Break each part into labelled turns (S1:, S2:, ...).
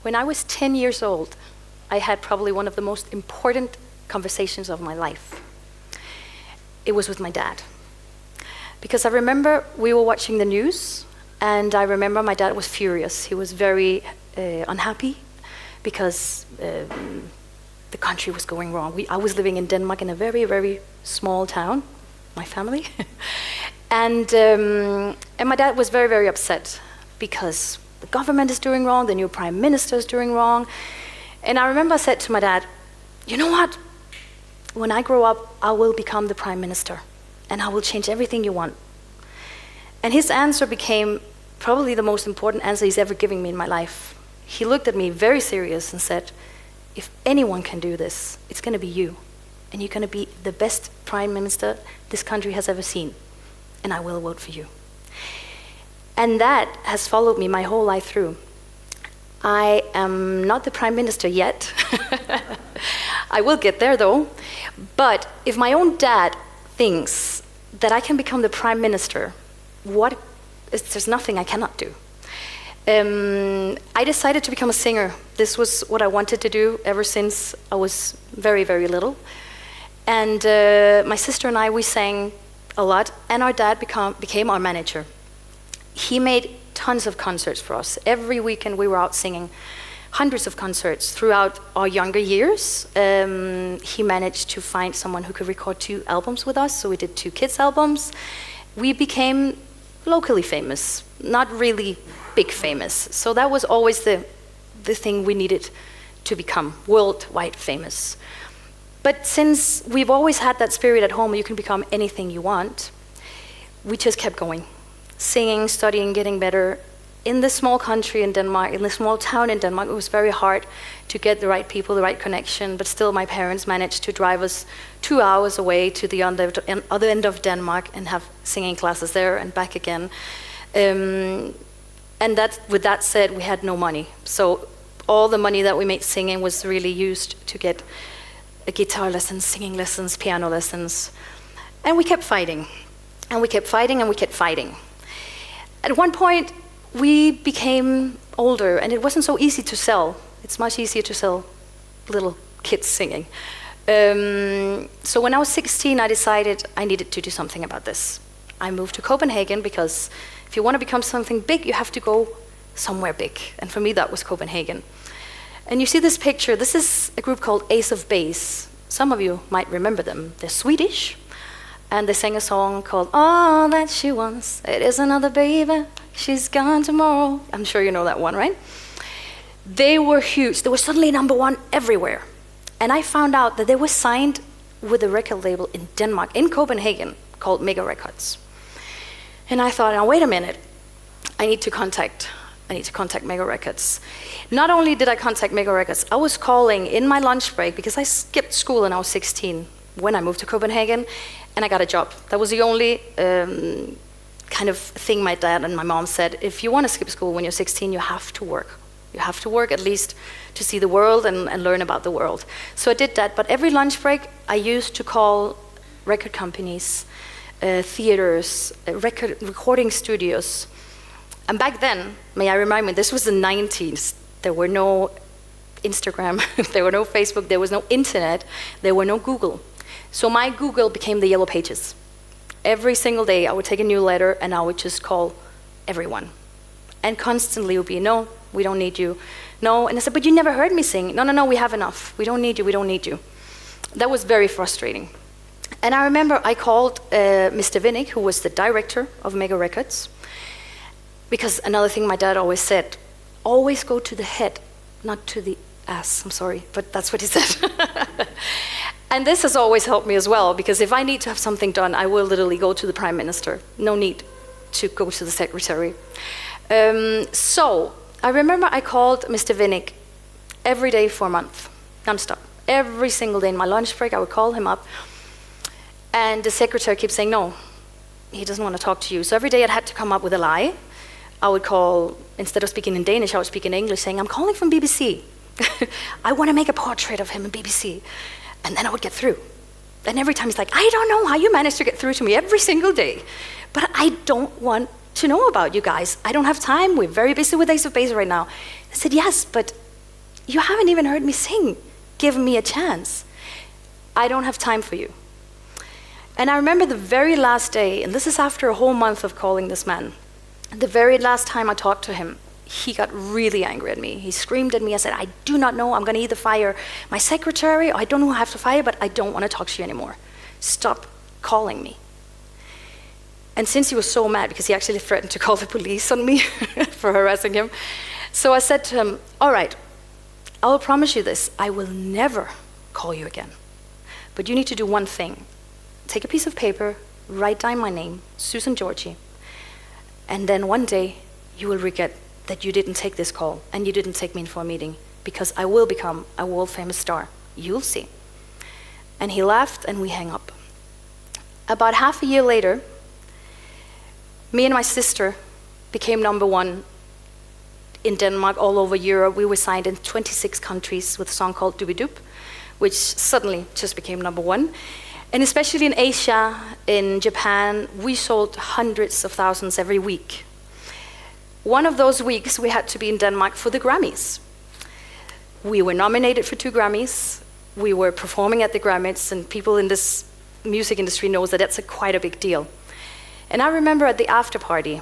S1: When I was 10 years old, I had probably one of the most important conversations of my life. It was with my dad. Because I remember we were watching the news, and I remember my dad was furious. He was very unhappy because the country was going wrong. I was living in Denmark in a very, very small town, my family. And my dad was very, very upset because the government is doing wrong, the new prime minister is doing wrong. And I remember I said to my dad, you know what? When I grow up, I will become the prime minister and I will change everything you want. And his answer became probably the most important answer he's ever given me in my life. He looked at me very serious and said, if anyone can do this, it's going to be you. And you're going to be the best prime minister this country has ever seen. And I will vote for you. And that has followed me my whole life through. I am not the prime minister yet. I will get there though. But if my own dad thinks that I can become the prime minister, there's nothing I cannot do. I decided to become a singer. This was what I wanted to do ever since I was very, very little. And my sister and I, we sang a lot, and our dad became our manager. He made tons of concerts for us. Every weekend we were out singing, hundreds of concerts throughout our younger years. He managed to find someone who could record 2 albums with us, so we did 2 kids' albums. We became locally famous, not really big famous. So that was always the thing we needed to become, worldwide famous. But since we've always had that spirit at home, you can become anything you want, we just kept going. Singing, studying, getting better. In this small country in Denmark, in this small town in Denmark, it was very hard to get the right people, the right connection, but still my parents managed to drive us 2 hours away to the other end of Denmark and have singing classes there and back again. And with that said, we had no money. So all the money that we made singing was really used to get guitar lessons, singing lessons, piano lessons. And we kept fighting. And we kept fighting and we kept fighting. At one point, we became older and it wasn't so easy to sell. It's much easier to sell little kids singing. So when I was 16, I decided I needed to do something about this. I moved to Copenhagen because if you want to become something big, you have to go somewhere big. And for me, that was Copenhagen. And you see this picture. This is a group called Ace of Base. Some of you might remember them. They're Swedish. And they sang a song called All That She Wants, It Is Another Baby, She's Gone Tomorrow. I'm sure you know that one, right? They were huge. They were suddenly #1 everywhere. And I found out that they were signed with a record label in Denmark, in Copenhagen, called Mega Records. And I thought, now wait a minute, I need to contact Mega Records. Not only did I contact Mega Records, I was calling in my lunch break because I skipped school when I was 16 when I moved to Copenhagen, and I got a job. That was the only kind of thing my dad and my mom said. If you want to skip school when you're 16, you have to work. You have to work at least to see the world and learn about the world. So I did that, but every lunch break I used to call record companies, theaters, recording studios. And back then, may I remind you, this was the 90s. There were no Instagram, there were no Facebook, there was no internet, there were no Google. So my Google became the Yellow Pages. Every single day I would take a new letter and I would just call everyone. And constantly it would be, no, we don't need you. No, and I said, but you never heard me sing. No, we have enough. We don't need you, we don't need you. That was very frustrating. And I remember I called Mr. Vinnick, who was the director of Mega Records, because another thing my dad always said, always go to the head, not to the ass. I'm sorry, but that's what he said. And this has always helped me as well, because if I need to have something done, I will literally go to the prime minister. No need to go to the secretary. So I remember I called Mr. Vinnick every day for a month, nonstop. Every single day in my lunch break, I would call him up. And the secretary kept saying, no, he doesn't want to talk to you. So every day I had to come up with a lie. I would call, instead of speaking in Danish, I would speak in English, saying, I'm calling from BBC. I want to make a portrait of him in BBC. And then I would get through. And every time he's like, I don't know how you managed to get through to me every single day. But I don't want to know about you guys. I don't have time. We're very busy with Ace of Base right now. I said, yes, but you haven't even heard me sing. Give me a chance. I don't have time for you. And I remember the very last day, and this is after a whole month of calling this man, the very last time I talked to him, he got really angry at me. He screamed at me. I said, I do not know. I'm going to either fire my secretary, or I don't know who I have to fire, but I don't want to talk to you anymore. Stop calling me. And since he was so mad, because he actually threatened to call the police on me for harassing him, so I said to him, all right, I will promise you this. I will never call you again. But you need to do one thing. Take a piece of paper, write down my name, Susanne Georgi, and then one day you will regret that you didn't take this call and you didn't take me in for a meeting, because I will become a world famous star. You'll see. And he laughed and we hung up. About half a year later, me and my sister became #1 in Denmark, all over Europe. We were signed in 26 countries with a song called Doobie-Doop, which suddenly just became #1. And especially in Asia, in Japan, we sold hundreds of thousands every week. One of those weeks, we had to be in Denmark for the Grammys. We were nominated for 2 Grammys. We were performing at the Grammys, and people in this music industry knows that that's quite a big deal. And I remember at the after party,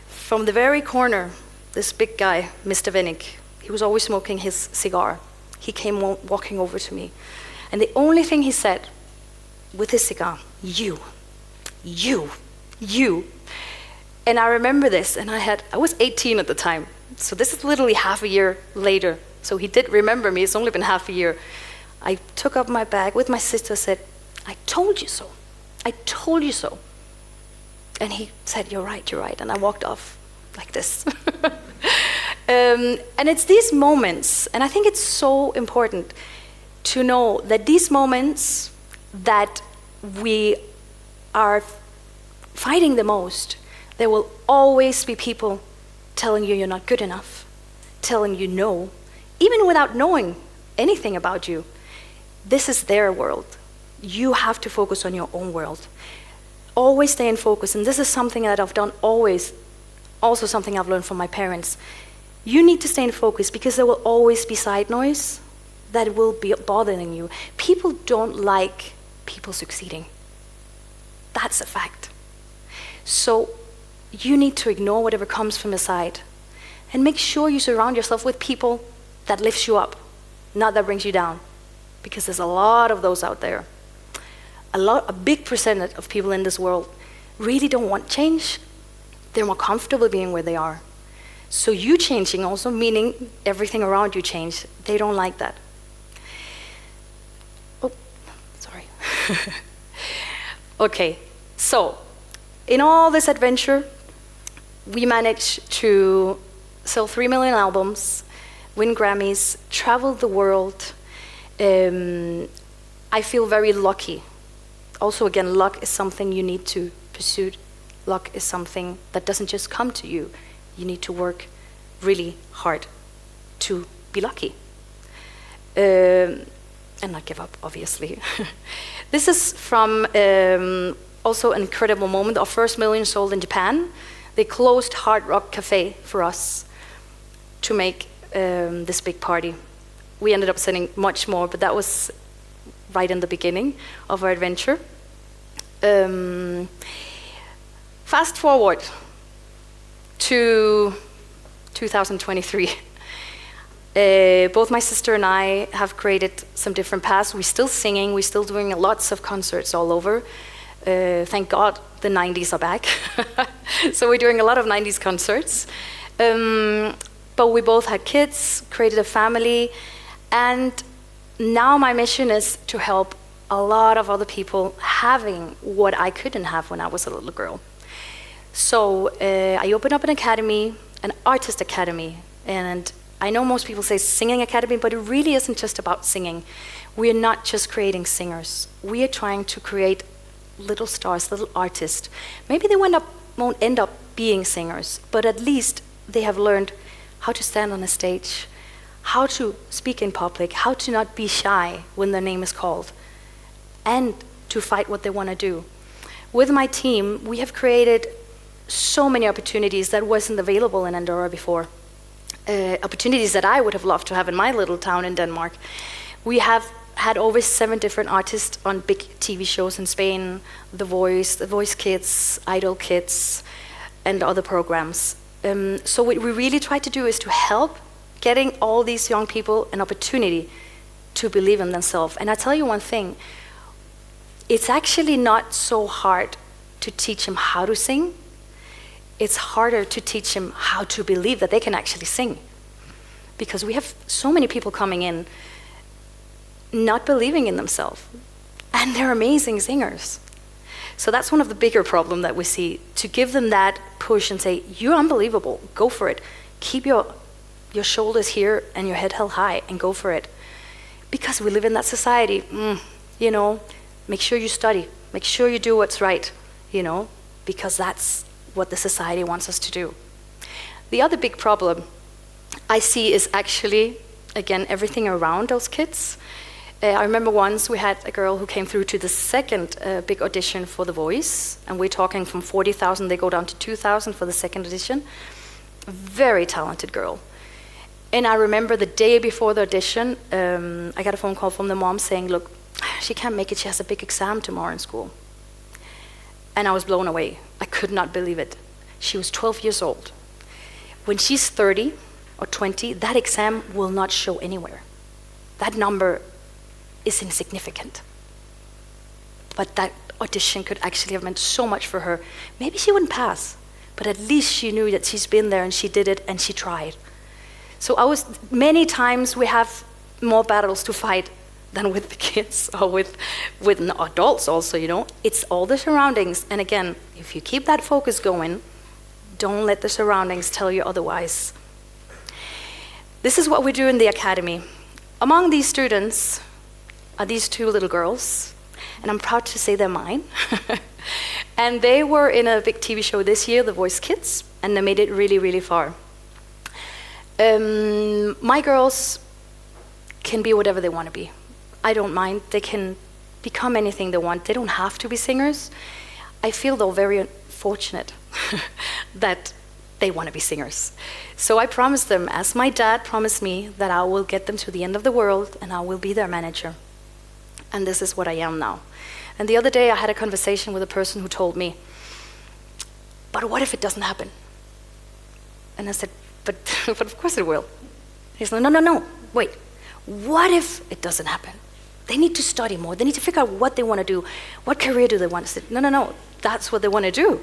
S1: from the very corner, this big guy, Mr. Vennick, he was always smoking his cigar. He came walking over to me. And the only thing he said with his cigar, you. And I remember this, and I was 18 at the time. So this is literally half a year later. So he did remember me. It's only been half a year. I took up my bag with my sister, said, I told you so. I told you so. And he said, you're right. And I walked off like this. And it's these moments, and I think it's so important to know that these moments that we are fighting the most, there will always be people telling you you're not good enough, telling you no, even without knowing anything about you. This is their world. You have to focus on your own world. Always stay in focus, and this is something that I've done always, also something I've learned from my parents. You need to stay in focus, because there will always be side noise that will be bothering you. People don't like people succeeding. That's a fact. So you need to ignore whatever comes from the side, and make sure you surround yourself with people that lifts you up, not that brings you down, because there's a lot of those out there. A big percentage of people in this world really don't want change. They're more comfortable being where they are. So you changing also, meaning everything around you change. They don't like that. Oh, sorry. Okay, so in all this adventure, we managed to sell 3 million albums, win Grammys, travel the world. I feel very lucky. Also, again, luck is something you need to pursue. Luck is something that doesn't just come to you. You need to work really hard to be lucky. And not give up, obviously. This is from also an incredible moment. Our first million sold in Japan. They closed Hard Rock Cafe for us to make this big party. We ended up selling much more, but that was right in the beginning of our adventure. Fast forward to 2023. Both my sister and I have created some different paths. We're still singing, we're still doing lots of concerts all over. Thank God the 90s are back. So we're doing a lot of 90s concerts. But we both had kids, created a family, and now my mission is to help a lot of other people having what I couldn't have when I was a little girl. So I opened up an academy, an artist academy, and I know most people say singing academy, but it really isn't just about singing. We are not just creating singers. We are trying to create little stars, little artists. Maybe they won't end up being singers, but at least they have learned how to stand on a stage, how to speak in public, how to not be shy when their name is called, and to fight what they want to do. With my team, we have created so many opportunities that wasn't available in Andorra before. opportunities that I would have loved to have in my little town in Denmark. We have had over 7 different artists on big TV shows in Spain, The Voice Kids, Idol Kids, and other programs. So what we really try to do is to help getting all these young people an opportunity to believe in themselves. And I tell you one thing, it's actually not so hard to teach them how to sing. It's harder to teach them how to believe that they can actually sing. Because we have so many people coming in not believing in themselves. And they're amazing singers. So that's one of the bigger problems that we see, to give them that push and say, you're unbelievable, go for it. Keep your shoulders here and your head held high and go for it. Because we live in that society, make sure you study, make sure you do what's right, because that's what the society wants us to do. The other big problem I see is actually, again, everything around those kids. I remember once we had a girl who came through to the second big audition for The Voice, and we're talking from 40,000, they go down to 2,000 for the second audition. Very talented girl. And I remember the day before the audition, I got a phone call from the mom saying, look, she can't make it, she has a big exam tomorrow in school. And I was blown away. I could not believe it. She was 12 years old. When she's 30 or 20, that exam will not show anywhere. That number is insignificant. But that audition could actually have meant so much for her. Maybe she wouldn't pass, but at least she knew that she's been there and she did it and she tried. So many times we have more battles to fight than with the kids or with adults also, It's all the surroundings. And again, if you keep that focus going, don't let the surroundings tell you otherwise. This is what we do in the academy. Among these students are these 2 little girls, and I'm proud to say they're mine. And they were in a big TV show this year, The Voice Kids, and they made it really, really far. My girls can be whatever they want to be. I don't mind. They can become anything they want. They don't have to be singers. I feel, though, very fortunate that they want to be singers. So I promised them, as my dad promised me, that I will get them to the end of the world and I will be their manager. And this is what I am now. And the other day I had a conversation with a person who told me, but what if it doesn't happen? And I said, but of course it will. He said, no, wait. What if it doesn't happen? They need to study more. They need to figure out what they want to do. What career do they want? I said, no, that's what they want to do.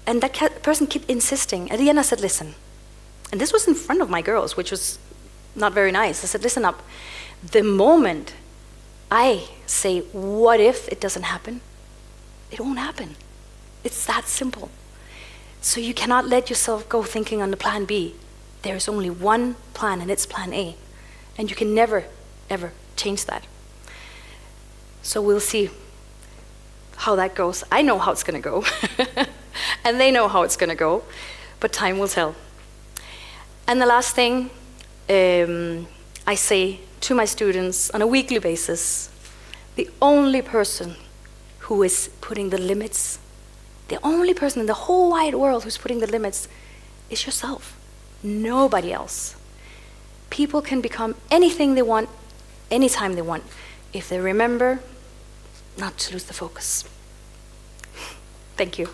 S1: And that person kept insisting. At the end I said, listen. And this was in front of my girls, which was not very nice. I said, listen up. The moment I say, what if it doesn't happen? It won't happen. It's that simple. So you cannot let yourself go thinking on the plan B. There is only one plan, and it's plan A. And you can never, ever change that. So we'll see how that goes. I know how it's going to go. And they know how it's going to go. But time will tell. And the last thing I say to my students on a weekly basis, the only person who is putting the limits, the only person in the whole wide world who's putting the limits is yourself. Nobody else. People can become anything they want, anytime they want, if they remember not to lose the focus. Thank you.